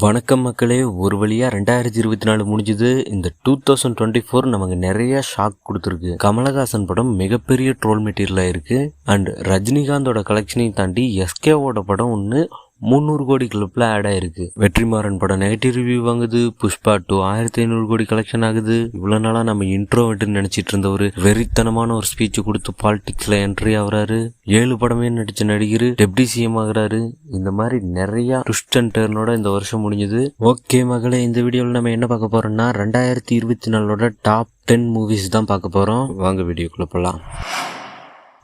வணக்கம் மக்களே, ஒரு வழியாக 2024 முடிஞ்சுது. இந்த 2024 நமக்கு நிறைய ஷாக் கொடுத்துருக்கு. கமலஹாசன் படம் மிகப்பெரிய ட்ரோல் மெட்டீரியலாக இருக்குது. அண்ட் ரஜினிகாந்தோட கலெக்ஷனையும் தாண்டி எஸ்கேவோட படம் ஒன்று 300 கோடி கிளப்பில் ஆட் ஆயிருக்கு. வெற்றிமாறன் படம் நெகட்டிவ் ரிவ்யூ வாங்குது. புஷ்பா 2 1500 கோடி கலெக்ஷன் ஆகுது. இவ்வளோ நாளாக நம்ம இன்ட்ரோவெண்ட்னு நினச்சிட்டு இருந்த ஒரு வெறித்தனமான ஒரு ஸ்பீச் கொடுத்து பாலிடிக்ஸில் என்ட்ரி ஆகுறாரு. 7 படமே நடித்த நடிகர் டெப்டி சிஎம் ஆகுறாரு. இந்த மாதிரி நிறைய ட்விஸ்ட் அண்ட் டர்னோட இந்த வருஷம் முடிஞ்சது. ஓகே மகளே, இந்த வீடியோவில் நம்ம என்ன பார்க்க போறோம்னா 2024 டாப் 10 மூவிஸ் தான் பார்க்க போகிறோம். வாங்க வீடியோக்குள்ள போகலாம்.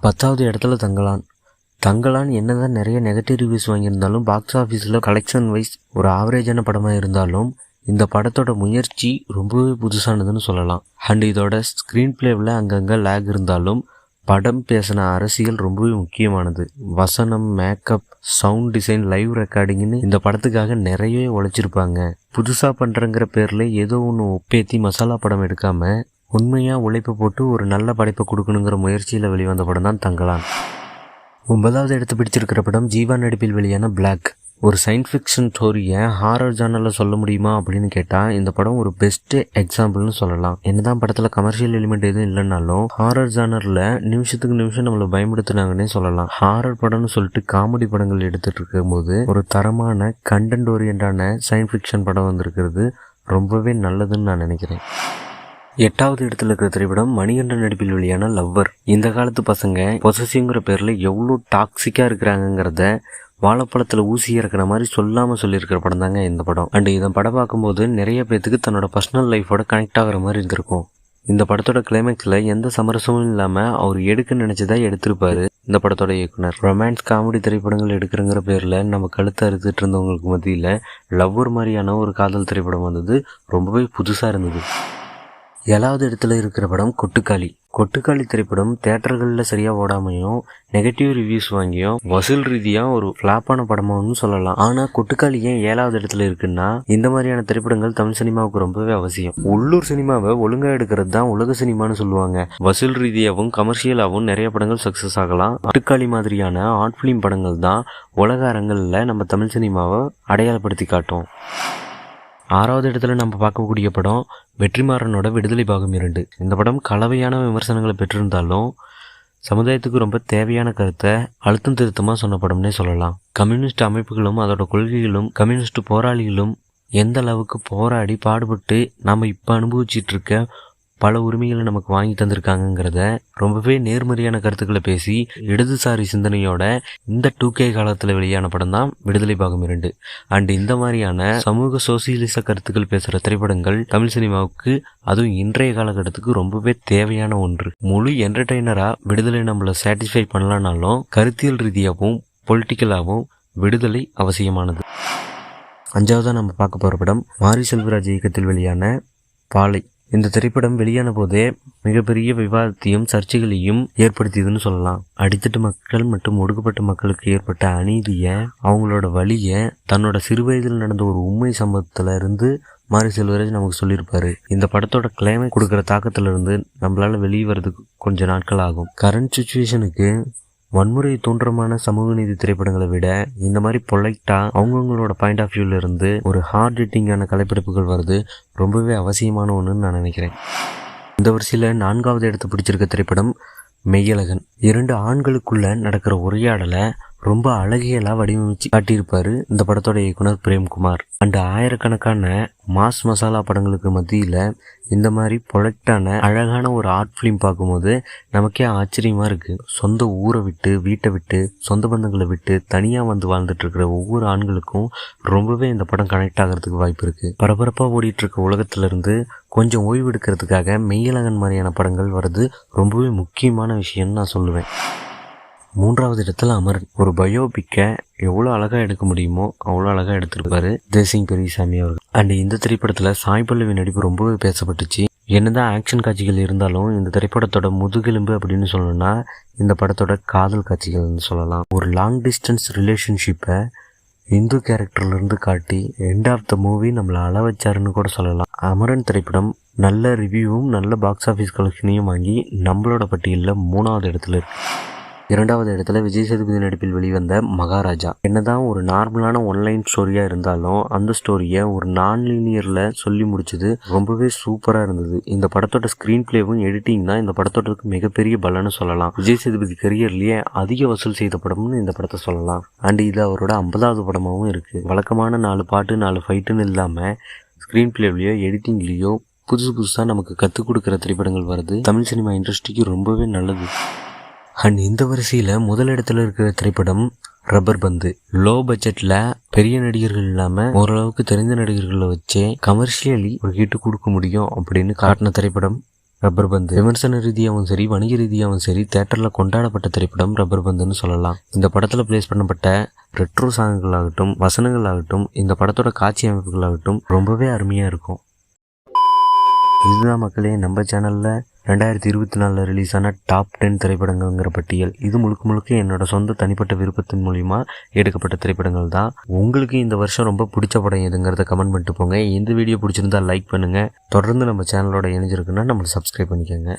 10வது இடத்துல தங்கலான் என்னதான் நிறைய நெகட்டிவ் ரிவ்யூஸ் வாங்கியிருந்தாலும் பாக்ஸ் ஆஃபீஸில் கலெக்ஷன் வைஸ் ஒரு ஆவரேஜான படமாக இருந்தாலும் இந்த படத்தோட முயற்சி ரொம்பவே புதுசானதுன்னு சொல்லலாம். அண்ட் இதோட ஸ்க்ரீன் பிளேவில் அங்கங்கே லேக் இருந்தாலும் படம் பேசின அரசியல் ரொம்பவே முக்கியமானது. வசனம், மேக்கப், சவுண்ட் டிசைன், லைவ் ரெக்கார்டிங்னு இந்த படத்துக்காக நிறையவே உழைச்சிருப்பாங்க. புதுசாக பண்ணுறங்கிற பேரில் ஏதோ ஒன்று ஒப்பேத்தி மசாலா படம் எடுக்காமல் உண்மையாக உழைப்பு போட்டு ஒரு நல்ல படைப்பை கொடுக்கணுங்கிற முயற்சியில் வெளிவந்த படம் தான் தங்கலான். 9வது இடத்து பிடிச்சிருக்கிற படம் ஜீவா நடிப்பில் வெளியான பிளாக். ஒரு சயின்ஸ் ஃபிக்ஷன் ஸ்டோரியை ஹாரர் ஜானரில் சொல்ல முடியுமா அப்படின்னு கேட்டால் இந்த படம் ஒரு பெஸ்ட் எக்ஸாம்பிள்னு சொல்லலாம். என்னதான் படத்தில் கமர்ஷியல் எலிமெண்ட் எதுவும் இல்லைனாலும் ஹாரர் ஜானரில் நிமிஷத்துக்கு நிமிஷம் நம்மளை பயன்படுத்தினாங்கன்னே சொல்லலாம். ஹாரர் படம்னு சொல்லிட்டு காமெடி படங்கள் எடுத்துகிட்டு இருக்கும்போது ஒரு தரமான கண்டென்ட் ஓரியண்டான சயின்ஸ் ஃபிக்ஷன் படம் வந்திருக்கிறது ரொம்பவே நல்லதுன்னு நான் நினைக்கிறேன். 8வது இடத்துல இருக்கிற திரைப்படம் மணிகண்டன் நடிப்பில் வெளியான லவ்வர். இந்த காலத்து பசங்க பொசசிவ்ங்கிற பேரில் எவ்வளோ டாக்ஸிக்காக இருக்கிறாங்கிறத வாழைப்பழத்தில் ஊசி இறக்குற மாதிரி சொல்லாமல் சொல்லியிருக்கிற படம் தாங்க இந்த படம். அண்ட் இதை படம் பார்க்கும்போது நிறைய பேர்த்துக்கு தன்னோட பர்சனல் லைஃபோட கனெக்ட் ஆகிற மாதிரி இருந்திருக்கும். இந்த படத்தோட கிளைமேக்ஸில் எந்த சமரசமும் இல்லாமல் அவர் எடுக்க நினச்சதா எடுத்திருப்பாரு இந்த படத்தோட இயக்குனர். ரொமான்ஸ் காமெடி திரைப்படங்கள் எடுக்கிறங்கிற பேரில் நம்ம கழுத்தை அறுத்துட்டு இருந்தவங்களுக்கு மத்தியில் லவ்வர் மாதிரியான ஒரு காதல் திரைப்படம் வந்தது ரொம்பவே புதுசாக இருந்தது. 7வது இடத்துல இருக்கிற படம் கொட்டுக்காளி திரைப்படம் தியேட்டர்களில் சரியாக ஓடாமையும் நெகட்டிவ் ரிவ்யூஸ் வாங்கியும் வசூல் ரீதியாக ஒரு ஃப்ளாப்பான படமானு சொல்லலாம். ஆனால் கொட்டுக்காளி ஏன் 7வது இடத்துல இருக்குன்னா இந்த மாதிரியான திரைப்படங்கள் தமிழ் சினிமாவுக்கு ரொம்பவே அவசியம். உள்ளூர் சினிமாவை ஒழுங்காக எடுக்கிறது தான் உலக சினிமான்னு சொல்லுவாங்க. வசூல் ரீதியாகவும் கமர்ஷியலாகவும் நிறைய படங்கள் சக்ஸஸ் ஆகலாம். கொட்டுக்காளி மாதிரியான ஆர்ட் ஃபிலிம் படங்கள் தான் உலக அரங்கில் நம்ம தமிழ் சினிமாவை அடையாளப்படுத்தி காட்டும். 6வது இடத்துல நம்ம பார்க்கக்கூடிய படம் வெற்றிமாறனோட விடுதலை பாகம் 2. இந்த படம் கலவையான விமர்சனங்களை பெற்றிருந்தாலும் சமுதாயத்துக்கு ரொம்ப தேவையான கருத்தை அழுத்தம் திருத்தமாக சொன்ன படம்னே சொல்லலாம். கம்யூனிஸ்ட் அமைப்புகளும் அதோட கொள்கைகளும் கம்யூனிஸ்ட் போராளிகளும் எந்த அளவுக்கு போராடி பாடுபட்டு நாம் இப்போ அனுபவிச்சுட்டு இருக்க பல உரிமைகளை நமக்கு வாங்கி தந்திருக்காங்கிறத ரொம்பவே நேர்மறையான கருத்துக்களை பேசி இடதுசாரி சிந்தனையோட இந்த 2K காலத்தில் வெளியான படம் தான் விடுதலை பாகம் 2. அண்ட் இந்த மாதிரியான சமூக சோசியலிச கருத்துக்கள் பேசுகிற திரைப்படங்கள் தமிழ் சினிமாவுக்கு அதுவும் இன்றைய காலகட்டத்துக்கு ரொம்பவே தேவையான ஒன்று. முழு என்டர்டெய்னராக விடுதலை நம்மளை சாட்டிஸ்ஃபை பண்ணலனாலும் கருத்தியல் ரீதியாகவும் பொலிட்டிக்கலாகவும் விடுதலை அவசியமானது. 5வதாக நம்ம பார்க்க போகிற படம் மாரி செல்வராஜ் இயக்கத்தில் வெளியான பாலை. இந்த திரைப்படம் வெளியான போதே மிகப்பெரிய விவாதத்தையும் சர்ச்சைகளையும் ஏற்படுத்தியதுன்னு சொல்லலாம். அடித்தட்டு மக்கள் மற்றும் ஒடுக்கப்பட்ட மக்களுக்கு ஏற்பட்ட அநீதியை, அவங்களோட வலியை தன்னோட சிறுவயதில் நடந்த ஒரு உண்மை சம்பவத்துல இருந்து மாரி செல்வராஜ் நமக்கு சொல்லியிருப்பாரு. இந்த படத்தோட கிளைமை கொடுக்குற தாக்கத்துல இருந்து நம்மளால வெளியே வர்றதுக்கு கொஞ்சம் நாட்கள் ஆகும். கரண்ட் சுச்சுவேஷனுக்கு வன்முறை தோன்றமான சமூக நீதி திரைப்படங்களை விட இந்த மாதிரி பொலைட்டா அவங்கவுங்களோட பாயிண்ட் ஆஃப் வியூல இருந்து ஒரு ஹார்ட் ஹிட்டிங்கான கலைப்படைப்புகள் வருது ரொம்பவே அவசியமான ஒன்றுன்னு நான் நினைக்கிறேன். இந்த வரிசையில் 4வது இடத்து பிடிச்சிருக்க திரைப்படம் மெய்யழகன். 2 ஆண்களுக்குள்ள நடக்கிற உரையாடலை ரொம்ப அழகியலாக வடிவமைச்சு காட்டியிருப்பாரு இந்த படத்தோட இயக்குனர் பிரேம்குமார். அண்ட் ஆயிரக்கணக்கான மாஸ் மசாலா படங்களுக்கு மத்தியில் இந்த மாதிரி ப்ரொடக்டான அழகான ஒரு ஆர்ட் ஃபிலிம் பார்க்கும்போது நமக்கே ஆச்சரியமாக இருக்குது. சொந்த ஊரை விட்டு, வீட்டை விட்டு, சொந்த பந்தங்களை விட்டு தனியாக வந்து வாழ்ந்துட்டு இருக்கிற ஒவ்வொரு ஆண்களுக்கும் ரொம்பவே இந்த படம் கனெக்ட் ஆகிறதுக்கு வாய்ப்பு இருக்குது. பரபரப்பாக ஓடிட்டுருக்க உலகத்திலேருந்து கொஞ்சம் ஓய்வு எடுக்கிறதுக்காக மெய்யழகன் மாதிரியான படங்கள் வர்றது ரொம்பவே முக்கியமான விஷயம்னு நான் சொல்லுவேன். 3வது இடத்துல அமரன். ஒரு பயோபிக்கை எவ்வளோ அழகாக எடுக்க முடியுமோ அவ்வளோ அழகாக எடுத்திருப்பாரு தேசிங் பெரியசாமி அவர்கள். அண்ட் இந்த திரைப்படத்தில் சாய் பல்லவி நடிப்பு ரொம்பவே பேசப்பட்டுச்சு. என்னதான் ஆக்ஷன் காட்சிகள் இருந்தாலும் இந்த திரைப்படத்தோட முதுகெலும்பு அப்படின்னு சொல்லணும்னா இந்த படத்தோட காதல் காட்சிகள்னு சொல்லலாம். ஒரு லாங் டிஸ்டன்ஸ் ரிலேஷன்ஷிப்பை இந்து கேரக்டர்லேருந்து காட்டி எண்ட் ஆஃப் த மூவி நம்மளை அள வச்சாருன்னு கூட சொல்லலாம். அமரன் திரைப்படம் நல்ல ரிவ்யூவும் நல்ல பாக்ஸ் ஆஃபீஸ் கலெக்ஷனையும் வாங்கி நம்மளோட பட்டியலில் 3வது இடத்துல இருக்கு. இரண்டாவது இடத்துல விஜய் சேதுபதி நடிப்பில் வெளிவந்த மகாராஜா. என்னதான் ஒரு நார்மலான ஒன்லைன் ஸ்டோரியா இருந்தாலும் அந்த ஸ்டோரியை ஒரு நான் லீனியர்ல சொல்லி முடிச்சது ரொம்பவே சூப்பரா இருந்தது. இந்த படத்தோட ஸ்கிரீன் பிளேவும் எடிட்டிங் தான் இந்த படத்தோட மிகப்பெரிய பலன்னு சொல்லலாம். விஜய் சேதுபதி கரியர்லயே அதிக வசூல் செய்த படம்னு இந்த படத்தை சொல்லலாம். அண்ட் இது அவரோட 50வது படமாகவும் இருக்கு. வழக்கமான 4 பாட்டு 4 ஃபைட்டுன்னு இல்லாம ஸ்கிரீன் பிளேவிலையோ எடிட்டிங்லேயோ புதுசாக நமக்கு கற்றுக் கொடுக்குற திரைப்படங்கள் வருது. தமிழ் சினிமா இண்டஸ்ட்ரிக்கு ரொம்பவே நல்லது. அண்ட் இந்த வரிசையில் முதலிடத்தில் இருக்கிற திரைப்படம் ரப்பர் பந்து. லோ பட்ஜெட்டில் பெரிய நடிகர்கள் இல்லாமல் ஓரளவுக்கு தெரிந்த நடிகர்களை வச்சே கமர்ஷியலி ஒரு ஹிட் கொடுக்க முடியும் அப்படின்னு காட்டின திரைப்படம் ரப்பர் பந்து. விமர்சன ரீதியாகவும் சரி வணிக ரீதியாகவும் சரி தேட்டரில் கொண்டாடப்பட்ட திரைப்படம் ரப்பர் பந்துன்னு சொல்லலாம். இந்த படத்தில் பிளேஸ் பண்ணப்பட்ட ரெட்ரோ சாங்குகளாகட்டும் வசனங்களாகட்டும் இந்த படத்தோட காட்சி அமைப்புகளாகட்டும் ரொம்பவே அருமையாக இருக்கும். இதுதான் மக்களே நம்ம சேனலில் 2024 ரிலீஸ் ஆன டாப் 10 திரைப்படங்கள்ங்கிற பட்டியல். இது முழுக்க என்னோட சொந்த தனிப்பட்ட விருப்பத்தின் மூலிமா எடுக்கப்பட்ட திரைப்படங்கள் தான். உங்களுக்கு இந்த வருஷம் ரொம்ப பிடிச்ச படம் எதுங்கிறத கமெண்ட் பண்ணிட்டு போங்க. இந்த வீடியோ பிடிச்சிருந்தா லைக் பண்ணுங்கள். தொடர்ந்து நம்ம சேனலோட இணைஞ்சிருக்குன்னா நம்மளை சப்ஸ்கிரைப் பண்ணிக்கோங்க.